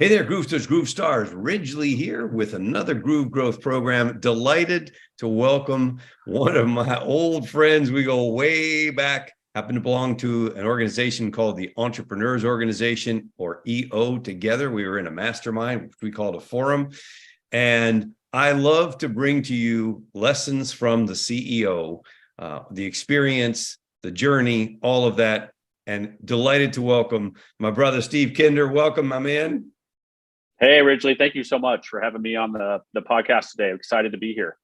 Hey there, Groovesters, Groove Stars. Ridgely here with another Groove Growth program. Delighted to welcome one of my old friends. We go way back. Happen to belong to an organization called the Entrepreneurs Organization, or EO. Together, we were in a mastermind, which we called a forum. And I love to bring to you lessons from the CEO, the experience, the journey, all of that. And delighted to welcome my brother, Steve Kinder. Welcome, my man. Hey, Ridgely, thank you so much for having me on the podcast today. I'm excited to be here.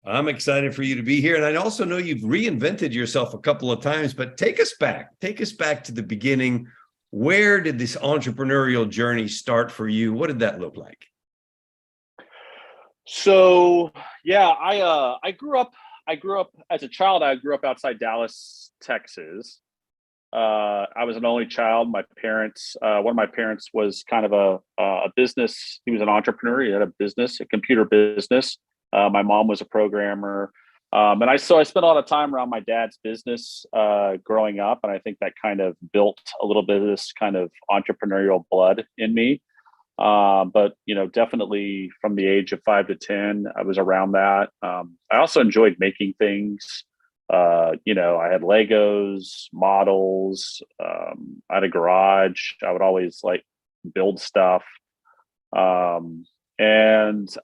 I'm excited for you to be here. And I also know you've reinvented yourself a couple of times, but take us back to the beginning. Where did this entrepreneurial journey start for you? What did that look like? So, yeah, I grew up as a child. I grew up outside Dallas, Texas. I was an only child. My parents, one of my parents was kind of a business. He was an entrepreneur. He had a business, a computer business. My mom was a programmer. And I spent a lot of time around my dad's business growing up. And I think that kind of built a little bit of this kind of entrepreneurial blood in me. But, definitely from the age of 5 to 10, I was around that. I also enjoyed making things. I had Legos, models, I had a garage. I would always build stuff. And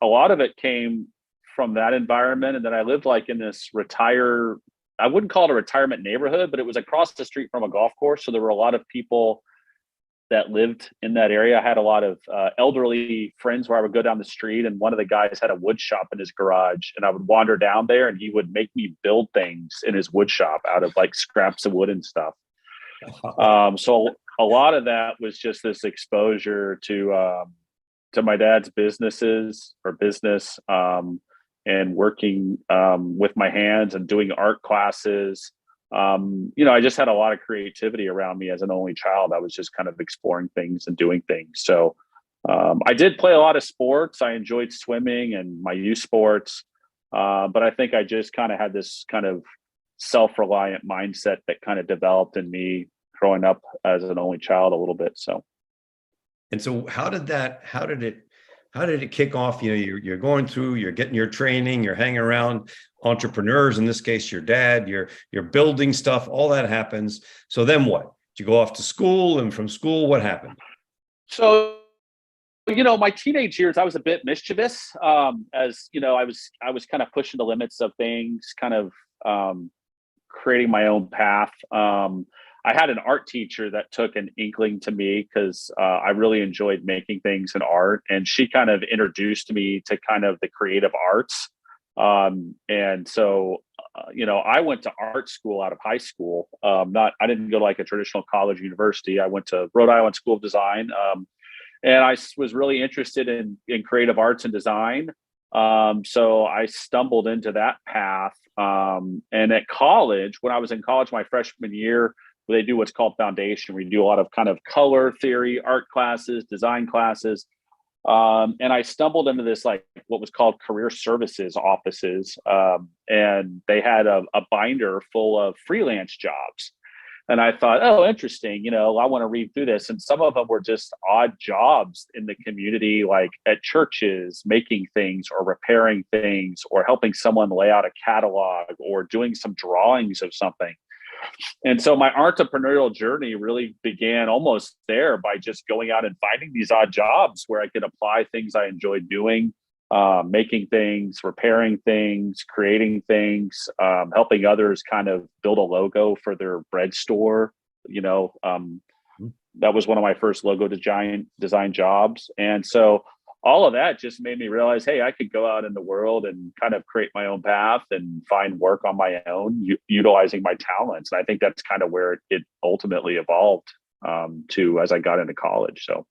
a lot of it came from that environment. And then I lived in this I wouldn't call it a retirement neighborhood, but it was across the street from a golf course. So there were a lot of people that lived in that area. I had a lot of elderly friends where I would go down the street, and one of the guys had a wood shop in his garage, and I would wander down there and he would make me build things in his wood shop out of scraps of wood and stuff. So a lot of that was just this exposure to my dad's business, and working with my hands and doing art classes. I just had a lot of creativity around me as an only child. I was just kind of exploring things and doing things. So I did play a lot of sports. I enjoyed swimming and my youth sports. But I think I just kind of had this kind of self-reliant mindset that kind of developed in me growing up as an only child a little bit. And so how did it kick off? You're going through, you're getting your training, you're hanging around entrepreneurs, in this case, your dad, you're building stuff, all that happens. So then what? Did you go off to school, and from school, what happened? So, my teenage years, I was a bit mischievous. I was kind of pushing the limits of things, kind of creating my own path. I had an art teacher that took an inkling to me because I really enjoyed making things in art. And she kind of introduced me to kind of the creative arts. And so, I went to art school out of high school. I didn't go to a traditional college university. I went to Rhode Island School of Design. And I was really interested in creative arts and design. So I stumbled into that path. And at college, when I was in college, my freshman year, they do what's called foundation. We do a lot of kind of color theory, art classes, design classes. And I stumbled into this, what was called career services offices. And they had a binder full of freelance jobs. And I thought, oh, interesting. I want to read through this. And some of them were just odd jobs in the community, like at churches, making things or repairing things or helping someone lay out a catalog or doing some drawings of something. And so my entrepreneurial journey really began almost there by just going out and finding these odd jobs where I could apply things I enjoyed doing, making things, repairing things, creating things, helping others kind of build a logo for their bread store. That was one of my first logo design jobs. And so all of that just made me realize, hey, I could go out in the world and kind of create my own path and find work on my own, utilizing my talents. And I think that's kind of where it ultimately evolved to as I got into college. So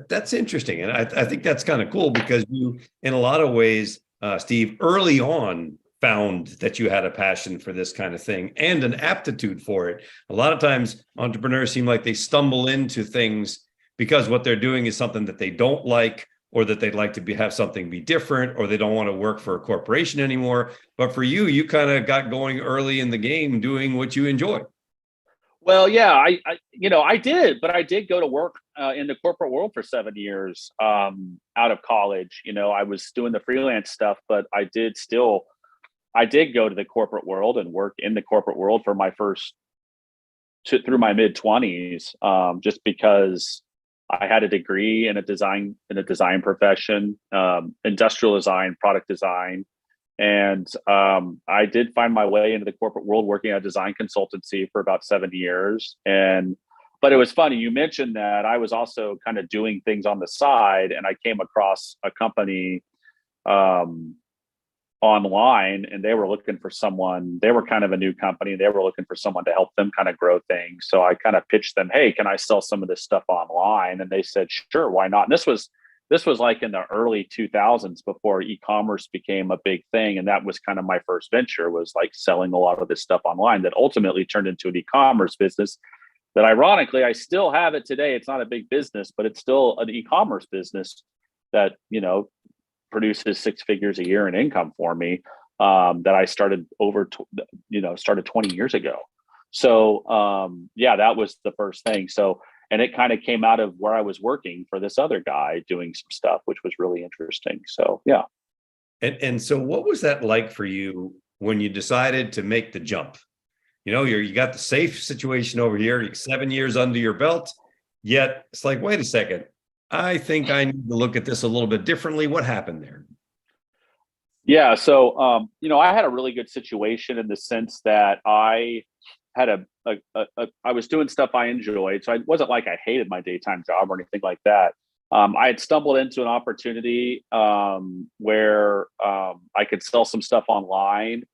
that's interesting. And I think that's kind of cool because you, in a lot of ways, Steve, early on found that you had a passion for this kind of thing and an aptitude for it. A lot of times entrepreneurs seem like they stumble into things because what they're doing is something that they don't like, or that they'd like to have something be different, or they don't want to work for a corporation anymore. But for you, you kind of got going early in the game doing what you enjoy. Well, yeah, I did, but I did go to work in the corporate world for 7 years out of college. I was doing the freelance stuff, but I did go to the corporate world and work in the corporate world for my through my mid 20s, just because I had a degree in a design profession, industrial design, product design. And I did find my way into the corporate world working at a design consultancy for about 7 years. But it was funny. You mentioned that I was also kind of doing things on the side, and I came across a company online, and they were looking for someone. They were kind of a new company. They were looking for someone to help them kind of grow things. So I kind of pitched them, hey, can I sell some of this stuff online? And they said, sure, why not? And this was like in the early 2000s, before e-commerce became a big thing. And that was kind of my first venture, was like selling a lot of this stuff online that ultimately turned into an e-commerce business that, ironically, I still have it today. It's not a big business, but it's still an e-commerce business that, produces 6 figures a year in income for me, that I started started 20 years ago. So that was the first thing. So, and it kind of came out of where I was working for this other guy doing some stuff, which was really interesting. So, yeah. And so what was that like for you when you decided to make the jump? You got the safe situation over here, you're 7 years under your belt, yet it's like, wait a second, I think I need to look at this a little bit differently. What happened there? Yeah. So, I had a really good situation in the sense that I had I was doing stuff I enjoyed. So it wasn't like I hated my daytime job or anything like that. I had stumbled into an opportunity where I could sell some stuff online,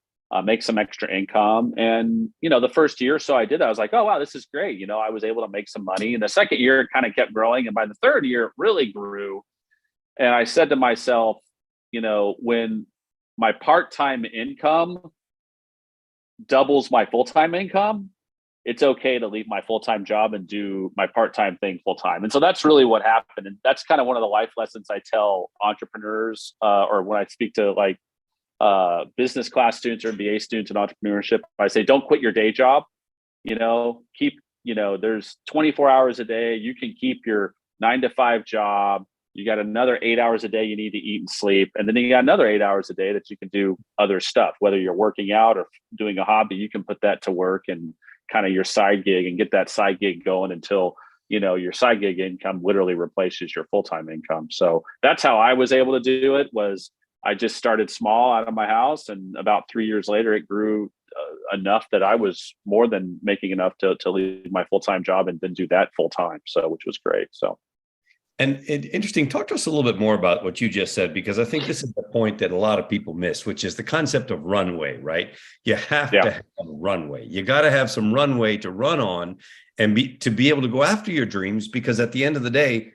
make some extra income. And, the first year or so I did that, I was like, oh, wow, this is great. I was able to make some money. And the second year, it kind of kept growing. And by the third year, it really grew. And I said to myself, when my part-time income doubles my full-time income, it's okay to leave my full-time job and do my part-time thing full-time. And so that's really what happened. And that's kind of one of the life lessons I tell entrepreneurs, or when I speak to like business class students or MBA students in entrepreneurship. I say, don't quit your day job. There's 24 hours a day. You can keep your 9-to-5 job. You got another 8 hours a day you need to eat and sleep. And then you got another 8 hours a day that you can do other stuff, whether you're working out or doing a hobby. You can put that to work and kind of your side gig, and get that side gig going until, your side gig income literally replaces your full-time income. So that's how I was able to do it. Was I just started small out of my house, and about 3 years later, it grew enough that I was more than making enough to leave my full-time job and then do that full-time. So, which was great. So. And interesting, talk to us a little bit more about what you just said, because I think this is the point that a lot of people miss, which is the concept of runway, right? You have to have a runway. You got to have some runway to run on and to be able to go after your dreams, because at the end of the day,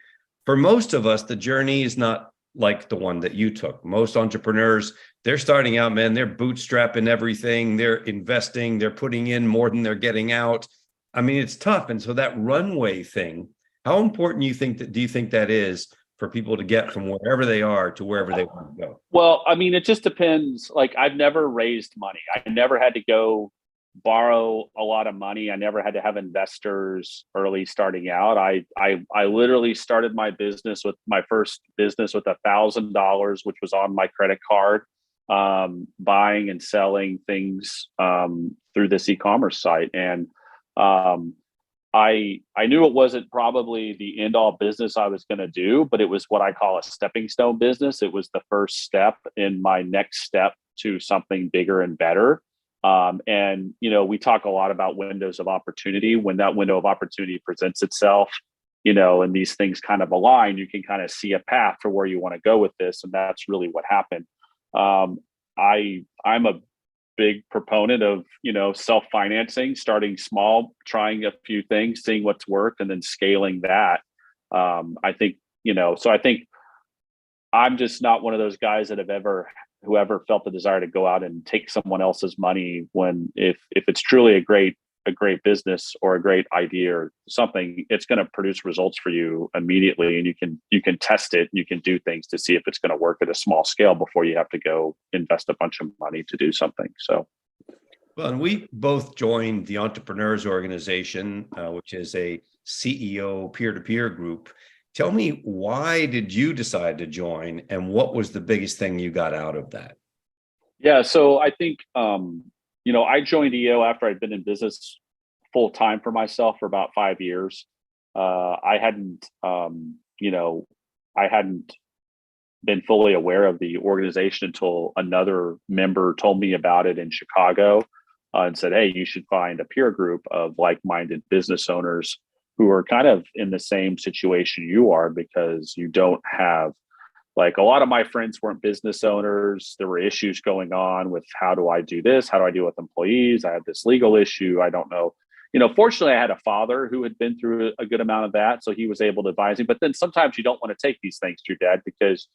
for most of us, the journey is not like the one that you took. Most entrepreneurs, they're starting out, man, they're bootstrapping everything. They're investing, they're putting in more than they're getting out. I mean, it's tough. And so that runway thing, how important do you think that is for people to get from wherever they are to wherever they want to go? Well, I mean, it just depends. Like, I've never raised money. I never had to go borrow a lot of money. I never had to have investors early starting out. I literally started my first business with $1,000, which was on my credit card, buying and selling things through this e-commerce site. And I knew it wasn't probably the end all business I was going to do, but it was what I call a stepping stone business. It was the first step in my next step to something bigger and better. And, we talk a lot about windows of opportunity. When that window of opportunity presents itself, and these things kind of align, you can kind of see a path for where you want to go with this. And that's really what happened. I'm a big proponent of, self-financing, starting small, trying a few things, seeing what's worked, and then scaling that. I think I'm just not one of those guys that who ever felt the desire to go out and take someone else's money when, if it's truly a great business or a great idea or something, it's going to produce results for you immediately. And you can test it. You can do things to see if it's going to work at a small scale before you have to go invest a bunch of money to do something. So. Well, and we both joined the Entrepreneurs Organization, which is a CEO peer-to-peer group. Tell me, why did you decide to join, and what was the biggest thing you got out of that? Yeah, so I think I joined EO after I'd been in business full time for myself for about 5 years. I hadn't, I hadn't been fully aware of the organization until another member told me about it in Chicago, and said, "Hey, you should find a peer group of like-minded business owners who are kind of in the same situation you are, because you don't have, like, a lot of my friends weren't business owners. There were issues going on with, how do I do this? How do I deal with employees? I have this legal issue. I don't know. Fortunately, I had a father who had been through a good amount of that, so he was able to advise me. But then sometimes you don't want to take these things to your dad because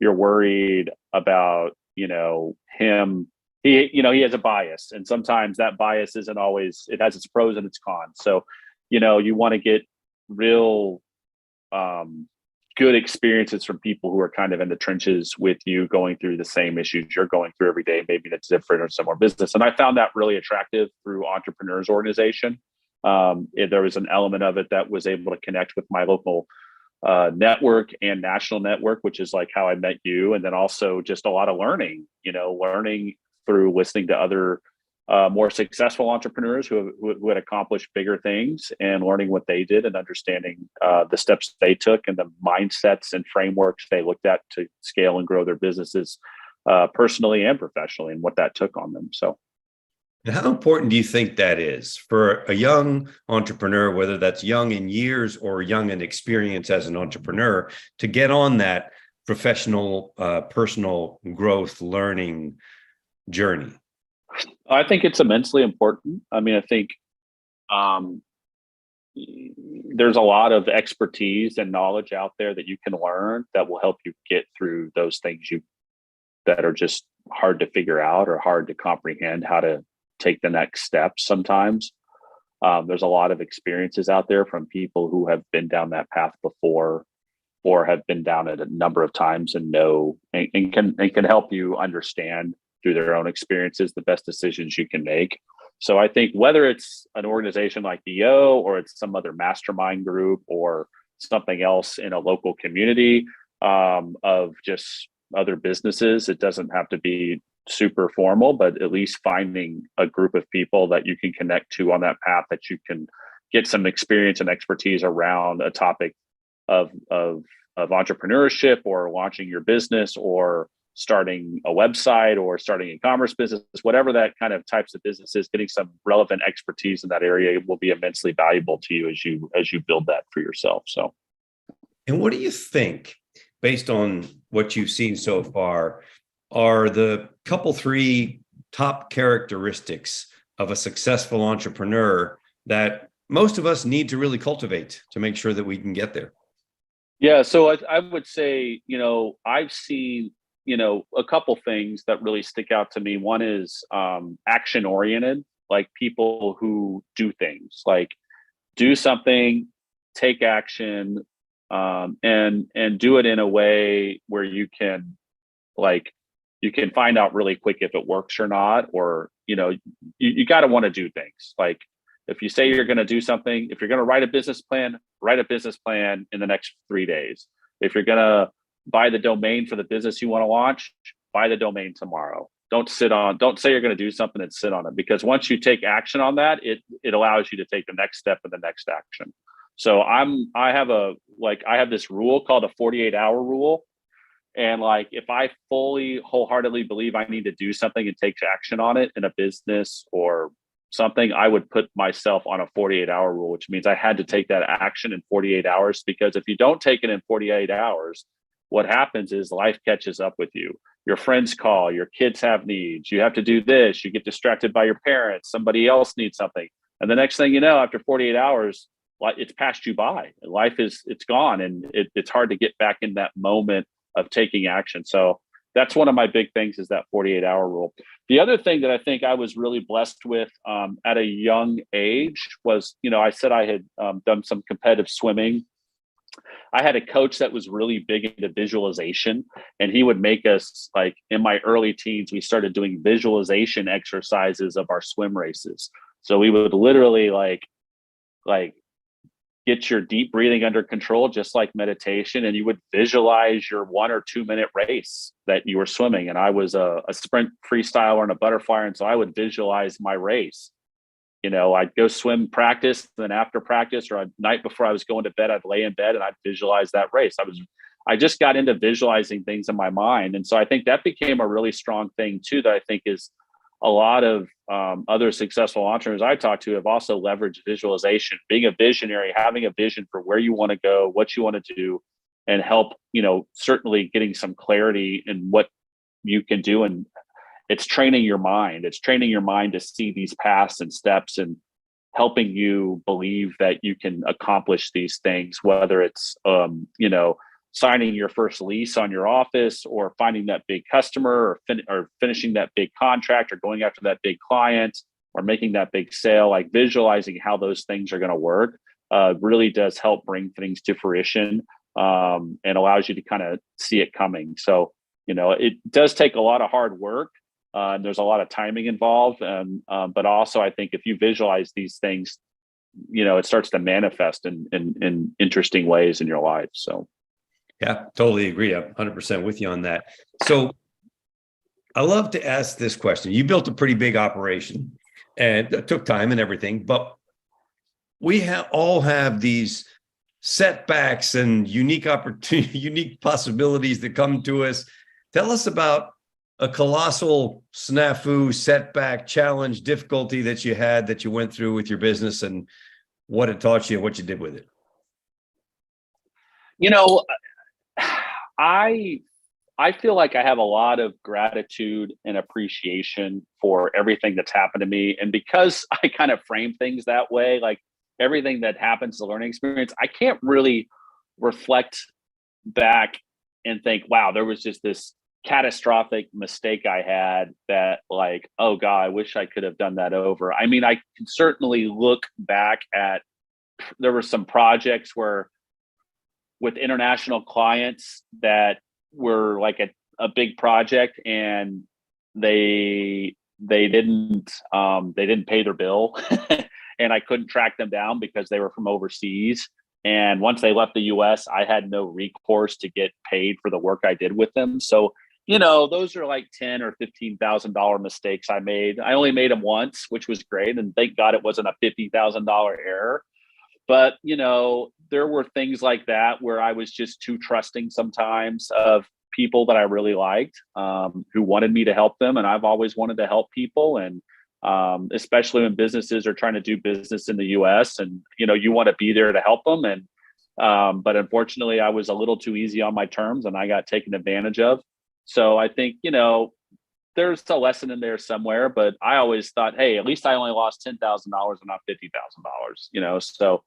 you're worried about, him. He has a bias, and sometimes that bias isn't always. It has its pros and its cons. So, you want to get real good experiences from people who are kind of in the trenches with you, going through the same issues you're going through every day, maybe that's different or similar business. And I found that really attractive through Entrepreneurs Organization. There was an element of it that was able to connect with my local network and national network, which is like how I met you. And then also just a lot of learning through listening to other more successful entrepreneurs who had accomplished bigger things, and learning what they did and understanding the steps they took and the mindsets and frameworks they looked at to scale and grow their businesses personally and professionally, and what that took on them. So, And how important do you think that is for a young entrepreneur, whether that's young in years or young in experience as an entrepreneur, to get on that professional, personal growth learning journey? I think it's immensely important. I mean, I think there's a lot of expertise and knowledge out there that you can learn that will help you get through those things that are just hard to figure out or hard to comprehend how to take the next step sometimes. There's a lot of experiences out there from people who have been down that path before, or have been down it a number of times, and know and can help you understand through their own experiences the best decisions you can make. So I think whether it's an organization like DO, or it's some other mastermind group, or something else in a local community of just other businesses, it doesn't have to be super formal, but at least finding a group of people that you can connect to on that path, that you can get some experience and expertise around a topic of entrepreneurship, or launching your business, or starting a website, or starting an e-commerce business, whatever that kind of types of businesses. Getting some relevant expertise in that area will be immensely valuable to you as you build that for yourself. So, and what do you think, based on what you've seen so far, are the three top characteristics of a successful entrepreneur that most of us need to really cultivate to make sure that we can get there? Yeah, so I would say, I've seen, a couple things that really stick out to me. One is action oriented, like people who do things, like do something, take action, and do it in a way where you can find out really quick if it works or not. Or, you got to want to do things. Like, if you say you're going to do something, if you're going to write a business plan in the next 3 days. If you're going to buy the domain for the business you want to launch, buy the domain tomorrow. Don't say you're going to do something and sit on it, because once you take action on that, it allows you to take the next step and the next action. So I have this rule called a 48-hour rule. And like, if I fully wholeheartedly believe I need to do something and take action on it in a business or something, I would put myself on a 48-hour rule, which means I had to take that action in 48 hours. Because if you don't take it in 48 hours, what happens is life catches up with you. Your friends call, your kids have needs, you have to do this, you get distracted by your parents, somebody else needs something. And the next thing you know, after 48 hours, it's passed you by. It's gone. And it's hard to get back in that moment of taking action. So that's one of my big things, is that 48-hour rule. The other thing that I think I was really blessed with at a young age was, I said I had done some competitive swimming I had a coach that was really big into visualization, and he would make us, like, in my early teens, we started doing visualization exercises of our swim races. So we would literally like get your deep breathing under control, just like meditation, and you would visualize your 1 or 2 minute race that you were swimming. And I was a sprint freestyler and a butterfly, and so I would visualize my race. I'd go swim practice, then after practice or a night before I was going to bed, I'd lay in bed and I'd visualize that race. I just got into visualizing things in my mind. And so I think that became a really strong thing too, that I think is a lot of other successful entrepreneurs I talk to have also leveraged visualization, being a visionary, having a vision for where you want to go, what you want to do, and help, certainly getting some clarity in what you can do. And it's training your mind. It's training your mind to see these paths and steps and helping you believe that you can accomplish these things, whether it's, signing your first lease on your office, or finding that big customer, or finishing that big contract, or going after that big client, or making that big sale. Like, visualizing how those things are going to work really does help bring things to fruition, and allows you to kind of see it coming. So, it does take a lot of hard work. And there's a lot of timing involved. But also, I think if you visualize these things, it starts to manifest in interesting ways in your life. So. Yeah, totally agree. I'm 100% with you on that. So I love to ask this question. You built a pretty big operation, and it took time and everything, but we all have these setbacks and unique opportunity, unique possibilities that come to us. Tell us about a colossal snafu, setback, challenge, difficulty that you had, that you went through with your business, and what it taught you and what you did with it. I feel like I have a lot of gratitude and appreciation for everything that's happened to me. And because I kind of frame things that way, like, everything that happens is a learning experience, I can't really reflect back and think, wow, there was just this catastrophic mistake I had that, like, oh God, I wish I could have done that over. I mean, I can certainly look back at, there were some projects where, with international clients, that were like a big project, and they didn't pay their bill and I couldn't track them down because they were from overseas. And once they left the US, I had no recourse to get paid for the work I did with them. So, those are like $10,000 or $15,000 mistakes I made. I only made them once, which was great. And thank God it wasn't a $50,000 error. But, there were things like that where I was just too trusting sometimes of people that I really liked, who wanted me to help them. And I've always wanted to help people. And especially when businesses are trying to do business in the US, and, you want to be there to help them. And but unfortunately, I was a little too easy on my terms, and I got taken advantage of. So I think, there's a lesson in there somewhere, but I always thought, hey, at least I only lost $10,000 and not $50,000, So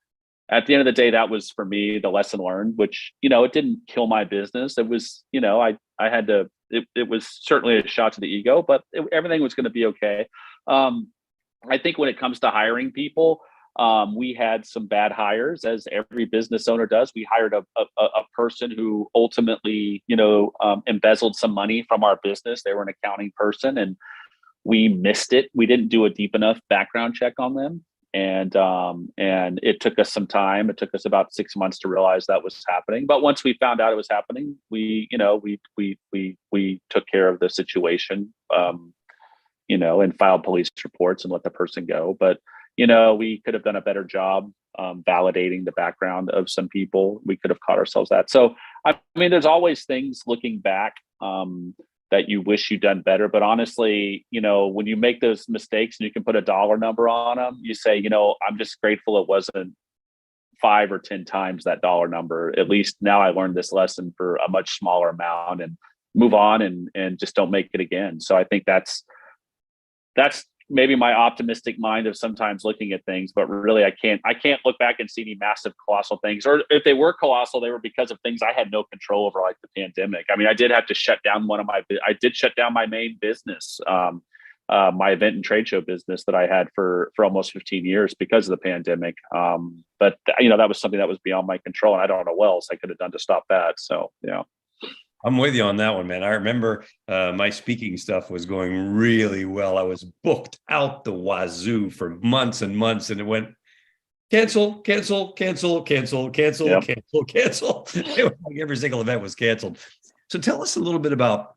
at the end of the day, that was for me the lesson learned, which, it didn't kill my business. It was, I had to, it was certainly a shot to the ego, but everything was going to be okay. I think when it comes to hiring people, we had some bad hires, as every business owner does. We hired a person who ultimately, embezzled some money from our business. They were an accounting person, and we missed it. We didn't do a deep enough background check on them. And it took us some time. It took us about 6 months to realize that was happening. But once we found out it was happening, we took care of the situation, and filed police reports and let the person go. But, we could have done a better job validating the background of some people. We could have caught ourselves that. So, I mean, there's always things looking back that you wish you'd done better. But honestly, when you make those mistakes and you can put a dollar number on them, you say, I'm just grateful it wasn't 5 or 10 times that dollar number. At least now I learned this lesson for a much smaller amount, and move on and just don't make it again. So I think that's maybe my optimistic mind of sometimes looking at things, but really I can't look back and see any massive colossal things, or if they were colossal, they were because of things I had no control over, like the pandemic. I mean, I did have to shut down I did shut down my main business my event and trade show business that I had for almost 15 years because of the pandemic. But that was something that was beyond my control, and I don't know what else I could have done to stop that. So yeah. I'm with you on that one, man. I remember my speaking stuff was going really well. I was booked out the wazoo for months and months, and it went cancel, cancel, cancel, cancel, cancel, Yep. cancel, cancel. It was like every single event was canceled. So tell us a little bit about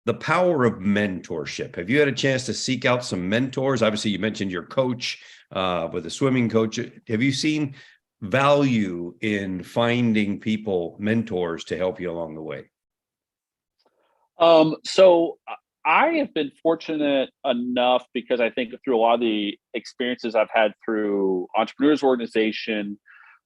the power of mentorship. Have you had a chance to seek out some mentors? Obviously, you mentioned your coach with a swimming coach. Have you seen value in finding people, mentors to help you along the way? So I have been fortunate enough because I think through a lot of the experiences I've had through Entrepreneurs Organization,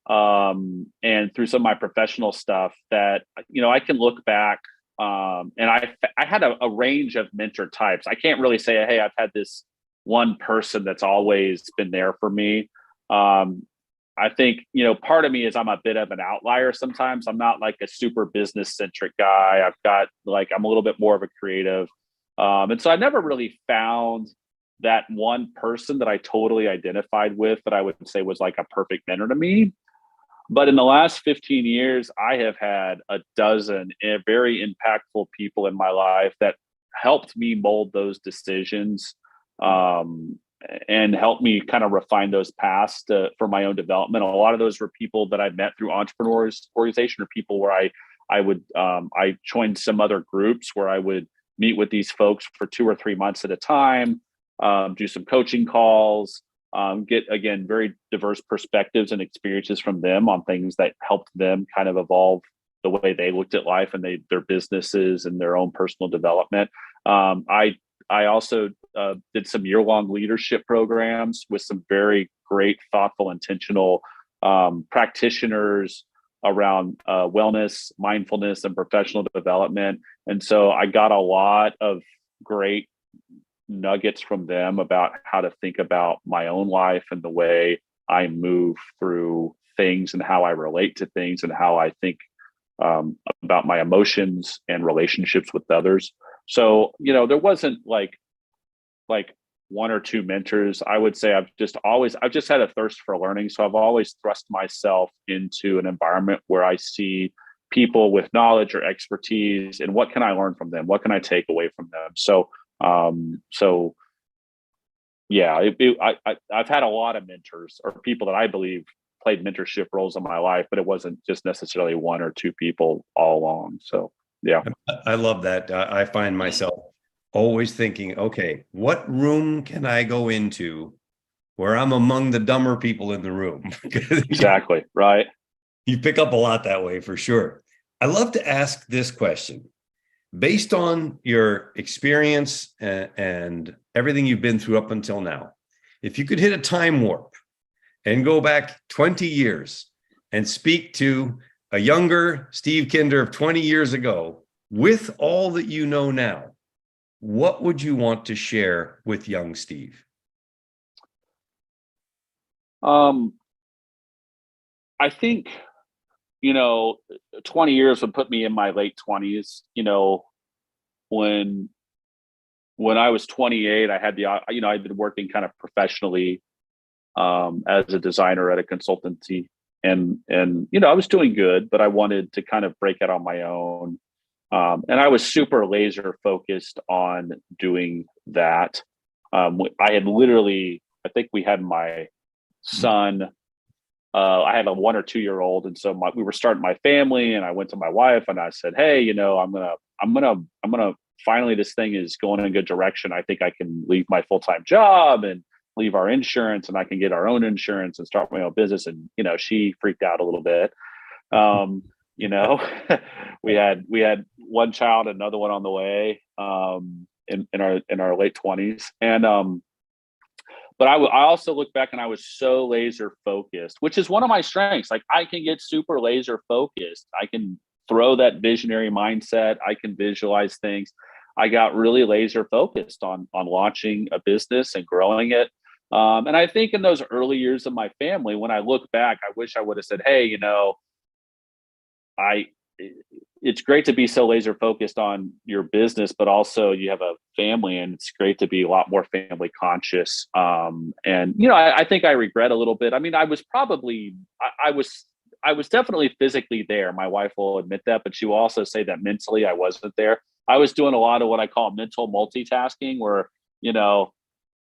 and through some of my professional stuff that, I can look back, and I had a range of mentor types. I can't really say, hey, I've had this one person that's always been there for me. I think, part of me is I'm a bit of an outlier sometimes. I'm not like a super business centric guy. I'm a little bit more of a creative. And so I never really found that one person that I totally identified with that I would say was like a perfect mentor to me. But in the last 15 years, I have had a dozen very impactful people in my life that helped me mold those decisions, and helped me kind of refine those paths for my own development. A lot of those were people that I met through Entrepreneurs Organization, or people where I joined some other groups where I would meet with these folks for 2 or 3 months at a time, do some coaching calls, get, again, very diverse perspectives and experiences from them on things that helped them kind of evolve the way they looked at life and their businesses and their own personal development. I also did some year-long leadership programs with some very great, thoughtful, intentional practitioners around wellness, mindfulness, and professional development. And so I got a lot of great nuggets from them about how to think about my own life and the way I move through things and how I relate to things and how I think about my emotions and relationships with others. So, there wasn't like one or two mentors. I would say I've just had a thirst for learning. So I've always thrust myself into an environment where I see people with knowledge or expertise, and what can I learn from them? What can I take away from them? So, yeah, I've had a lot of mentors or people that I believe played mentorship roles in my life, but it wasn't just necessarily one or two people all along. So, yeah. I love that. I find myself always thinking, okay, what room can I go into where I'm among the dumber people in the room? Exactly. Right. You pick up a lot that way for sure. I love to ask this question. Based on your experience and everything you've been through up until now, if you could hit a time warp and go back 20 years and speak to a younger Steve Kinder of 20 years ago with all that you know now, what would you want to share with young Steve? I think, 20 years would put me in my late 20s. When I was 28, I had I'd been working kind of professionally as a designer at a consultancy, and I was doing good, but I wanted to kind of break out on my own. And I was super laser focused on doing that. I had literally, I think we had my son, I had a 1 or 2 year old. And so we were starting my family, and I went to my wife and I said, hey, I'm going to finally, this thing is going in a good direction. I think I can leave my full-time job and leave our insurance, and I can get our own insurance and start my own business. And, she freaked out a little bit. We had one child, another one on the way, in our late 20s. And, but I also look back and I was so laser focused, which is one of my strengths. Like, I can get super laser focused. I can throw that visionary mindset. I can visualize things. I got really laser focused on launching a business and growing it. And I think in those early years of my family, when I look back, I wish I would have said, hey, it's great to be so laser focused on your business, but also you have a family, and it's great to be a lot more family conscious. And I think I regret a little bit. I mean, I was probably, I was definitely physically there. My wife will admit that, but she will also say that mentally I wasn't there. I was doing a lot of what I call mental multitasking, where,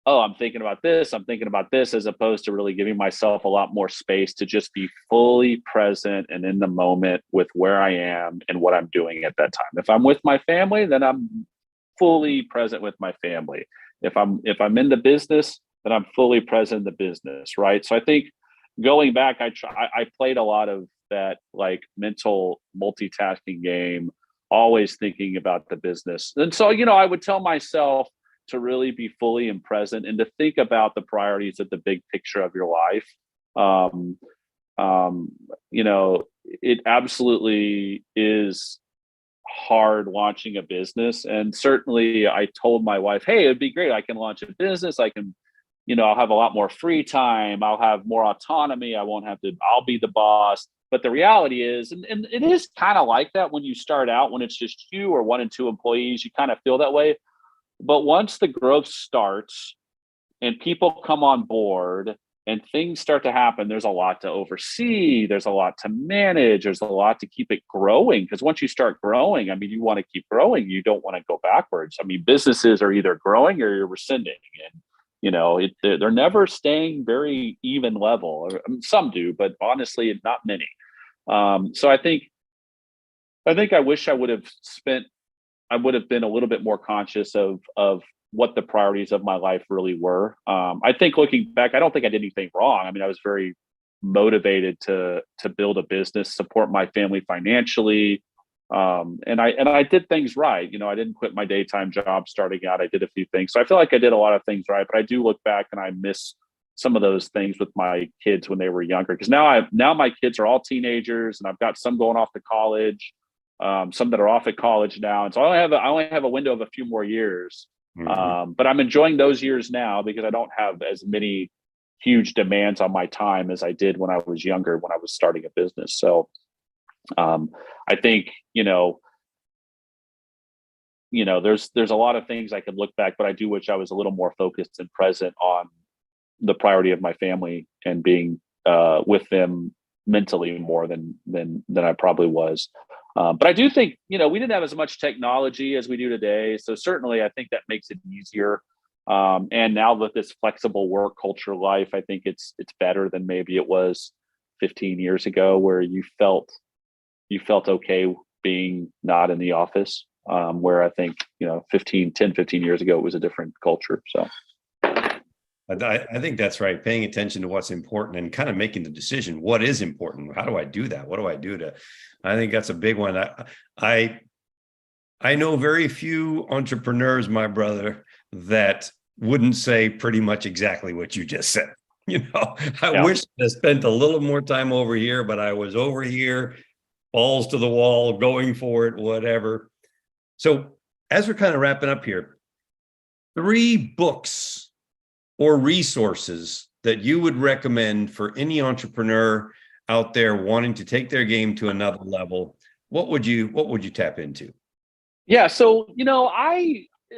oh, I'm thinking about this, I'm thinking about this, as opposed to really giving myself a lot more space to just be fully present and in the moment with where I am and what I'm doing at that time. If I'm with my family, then I'm fully present with my family. If I'm in the business, then I'm fully present in the business, right? So I think going back, I played a lot of that like mental multitasking game, always thinking about the business. And so, I would tell myself to really be fully and present and to think about the priorities of the big picture of your life. It absolutely is hard launching a business. And certainly I told my wife, hey, it'd be great. I can launch a business. I can, I'll have a lot more free time. I'll have more autonomy. I'll be the boss. But the reality is, and it is kind of like that when you start out, when it's just you or 1 and 2 employees, you kind of feel that way. But once the growth starts and people come on board and things start to happen, there's a lot to oversee. There's a lot to manage. There's a lot to keep it growing. Because once you start growing, I mean, you want to keep growing. You don't want to go backwards. I mean, businesses are either growing or you're rescinding. And, they're never staying very even level. I mean, some do, but honestly, not many. So I think I wish I would have been a little bit more conscious of what the priorities of my life really were. I think looking back, I don't think I did anything wrong. I mean, I was very motivated to build a business, support my family financially. And I did things right. I didn't quit my daytime job starting out. I did a few things. So I feel like I did a lot of things right, but I do look back and I miss some of those things with my kids when they were younger. Because now my kids are all teenagers, and I've got some going off to college. Some that are off at college now. And so I only have a window of a few more years. Mm-hmm. But I'm enjoying those years now because I don't have as many huge demands on my time as I did when I was younger, when I was starting a business. So I think, there's a lot of things I could look back, but I do wish I was a little more focused and present on the priority of my family and being with them mentally more than I probably was. But I do think, we didn't have as much technology as we do today. So certainly I think that makes it easier. And now with this flexible work culture life, I think it's better than maybe it was 15 years ago, where you felt okay being not in the office. Where I think, 15 years ago, it was a different culture. So I think that's right. Paying attention to what's important and kind of making the decision. What is important? How do I do that? What do I do to? I think that's a big one. I know very few entrepreneurs, my brother, that wouldn't say pretty much exactly what you just said. I wish I spent a little more time over here, but I was over here, balls to the wall, going for it, whatever. So as we're kind of wrapping up here, 3 books or resources that you would recommend for any entrepreneur out there wanting to take their game to another level, what would you tap into? Yeah. So,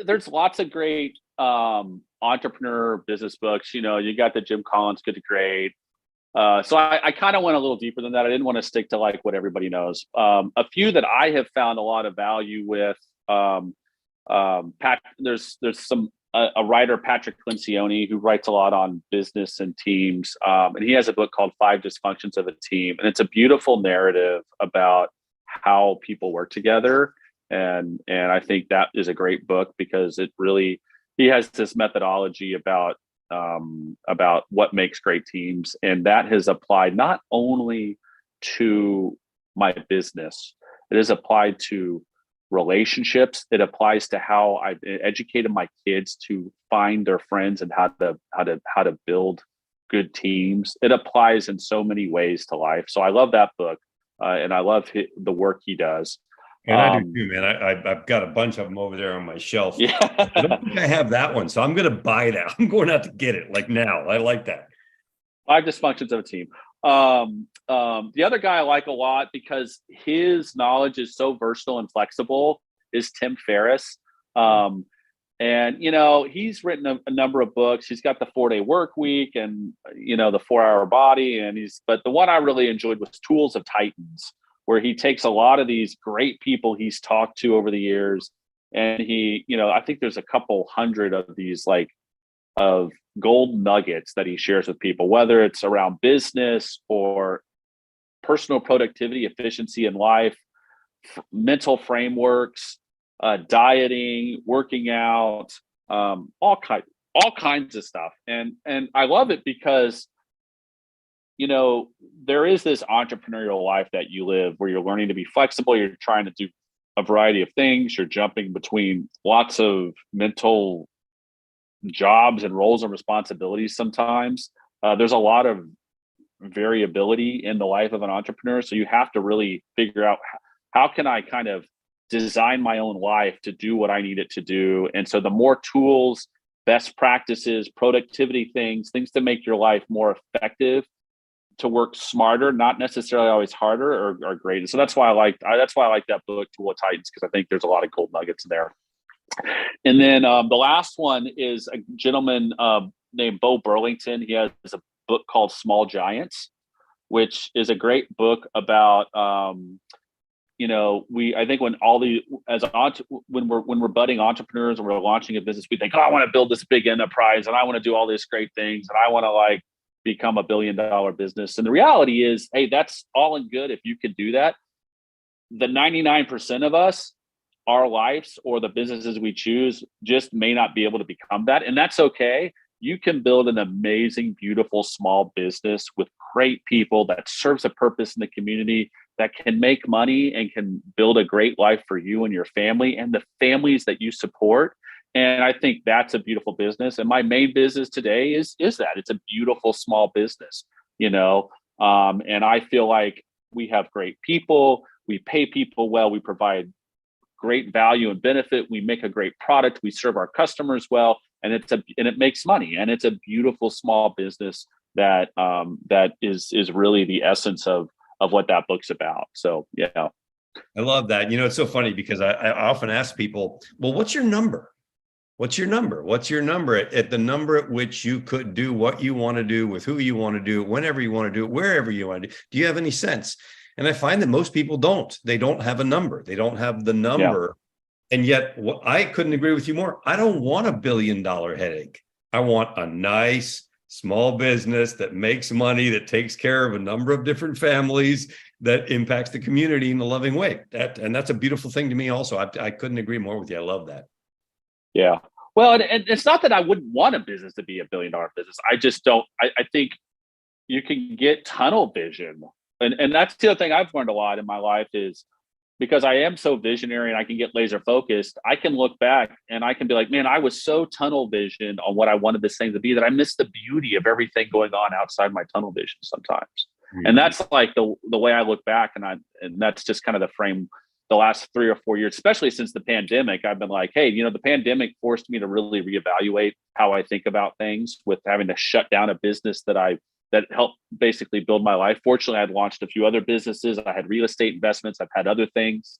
there's lots of great entrepreneur business books. You got the Jim Collins Good to Great. So I kind of went a little deeper than that. I didn't want to stick to like what everybody knows. A few that I have found a lot of value with, there's a writer, Patrick Lencioni, who writes a lot on business and teams. And he has a book called 5 Dysfunctions of a Team. And it's a beautiful narrative about how people work together. And I think that is a great book because he has this methodology about what makes great teams. And that has applied not only to my business, it is applied to relationships. It applies to how I've educated my kids to find their friends and how to build good teams. It applies in so many ways to life. So I love that book, and I love the work he does. And I do too, man. I've got a bunch of them over there on my shelf. Yeah. I don't think I have that one, so I'm going to buy that. I'm going out to get it like now. I like that. 5 Dysfunctions of a Team. The other guy I like a lot because his knowledge is so versatile and flexible is Tim Ferriss. And, he's written a number of books. He's got the 4-Day Work Week and, the 4-Hour Body. But the one I really enjoyed was Tools of Titans, where he takes a lot of these great people he's talked to over the years. And I think there's a couple hundred of these of gold nuggets that he shares with people, whether it's around business or personal productivity, efficiency in life, mental frameworks, dieting, working out, all kinds of stuff. And I love it because, there is this entrepreneurial life that you live where you're learning to be flexible. You're trying to do a variety of things. You're jumping between lots of mental jobs and roles and responsibilities. Sometimes there's a lot of variability in the life of an entrepreneur. So you have to really figure out how can I kind of design my own life to do what I need it to do. And so the more tools, best practices, productivity things to make your life more effective, to work smarter, not necessarily always harder, are great. And so that's why I like that book, Tool of Titans, because I think there's a lot of gold nuggets in there. And then the last one is a gentleman named Bo Burlington. He has a book called Small Giants, which is a great book about I think when we're budding entrepreneurs and we're launching a business, we think, I want to build this big enterprise and I want to do all these great things and I want to become a $1 billion business. And the reality is, hey, that's all and good if you can do that. The 99% of us, our lives or the businesses we choose just may not be able to become that. And that's okay. You can build an amazing, beautiful, small business with great people that serves a purpose in the community, that can make money and can build a great life for you and your family and the families that you support. And I think that's a beautiful business. And my main business today is that it's a beautiful small business, and I feel like we have great people, we pay people well, we provide great value and benefit, we make a great product, we serve our customers well, and it makes money. And it's a beautiful small business that is really the essence of what that book's about. So, yeah. I love that. It's so funny because I often ask people, well, what's your number? What's your number? What's your number at the number at which you could do what you want to do with who you want to do, whenever you want to do it, wherever you want to do? Do you have any sense? And I find that most people don't. They don't have a number. They don't have the number. Yeah. And yet I couldn't agree with you more. I don't want a $1 billion headache. I want a nice small business that makes money, that takes care of a number of different families, that impacts the community in a loving way. And that's a beautiful thing to me also. I couldn't agree more with you. I love that. Yeah. Well, and it's not that I wouldn't want a business to be a $1 billion business. I just don't. I think you can get tunnel vision. And that's the other thing I've learned a lot in my life is because I am so visionary and I can get laser focused, I can look back and I can be like, man, I was so tunnel vision on what I wanted this thing to be that I missed the beauty of everything going on outside my tunnel vision sometimes. Mm-hmm. And that's the way I look back. And that's just kind of the frame. The last 3 or 4 years, especially since the pandemic, I've been like, hey, the pandemic forced me to really reevaluate how I think about things with having to shut down a business that helped basically build my life. Fortunately, I'd launched a few other businesses. I had real estate investments. I've had other things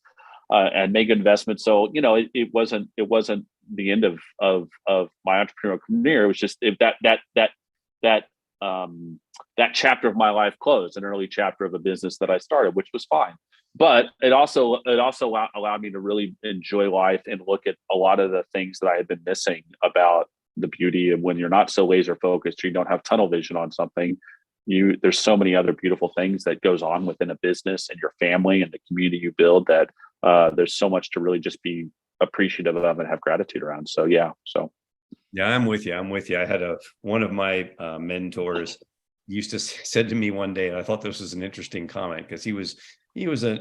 and mega investments. So, it wasn't the end of my entrepreneurial career. It was just that chapter of my life closed, an early chapter of a business that I started, which was fine. But it also allowed me to really enjoy life and look at a lot of the things that I had been missing about the beauty of when you're not so laser focused, or you don't have tunnel vision on something. There's so many other beautiful things that goes on within a business and your family and the community you build that there's so much to really just be appreciative of and have gratitude around. So, yeah. Yeah, I'm with you. I had one of my mentors used to said to me one day, and I thought this was an interesting comment because he was a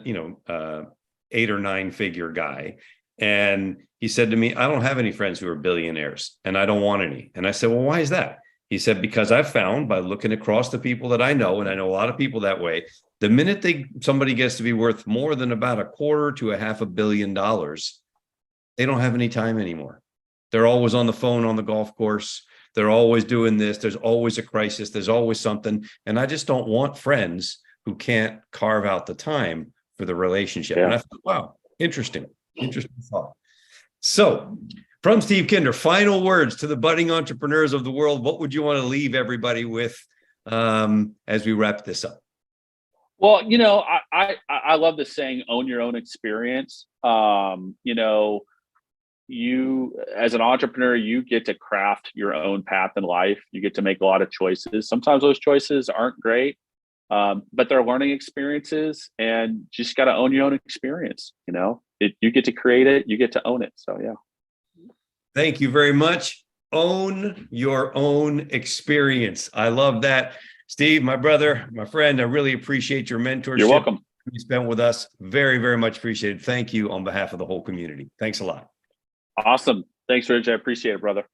8 or 9 figure guy. And he said to me, I don't have any friends who are billionaires and I don't want any. And I said, well, why is that? He said, because I've found by looking across the people that I know, and I know a lot of people that way, the minute somebody gets to be worth more than about $250 to $500 million, they don't have any time anymore. They're always on the phone on the golf course. They're always doing this. There's always a crisis. There's always something. And I just don't want friends who can't carve out the time for the relationship. Yeah. And I thought, wow, interesting thought. So from Steve Kinder, final words to the budding entrepreneurs of the world. What would you want to leave everybody with as we wrap this up? Well, I love this saying, own your own experience. You as an entrepreneur, you get to craft your own path in life. You get to make a lot of choices. Sometimes those choices aren't great, but they're learning experiences, and just got to own your own experience. You get to create it, you get to own it. So yeah. Thank you very much. Own your own experience. I love that. Steve, my brother, my friend, I really appreciate your mentorship. You're welcome. You spent with us. Very, very much appreciated. Thank you on behalf of the whole community. Thanks a lot. Awesome. Thanks, Rich. I appreciate it, brother.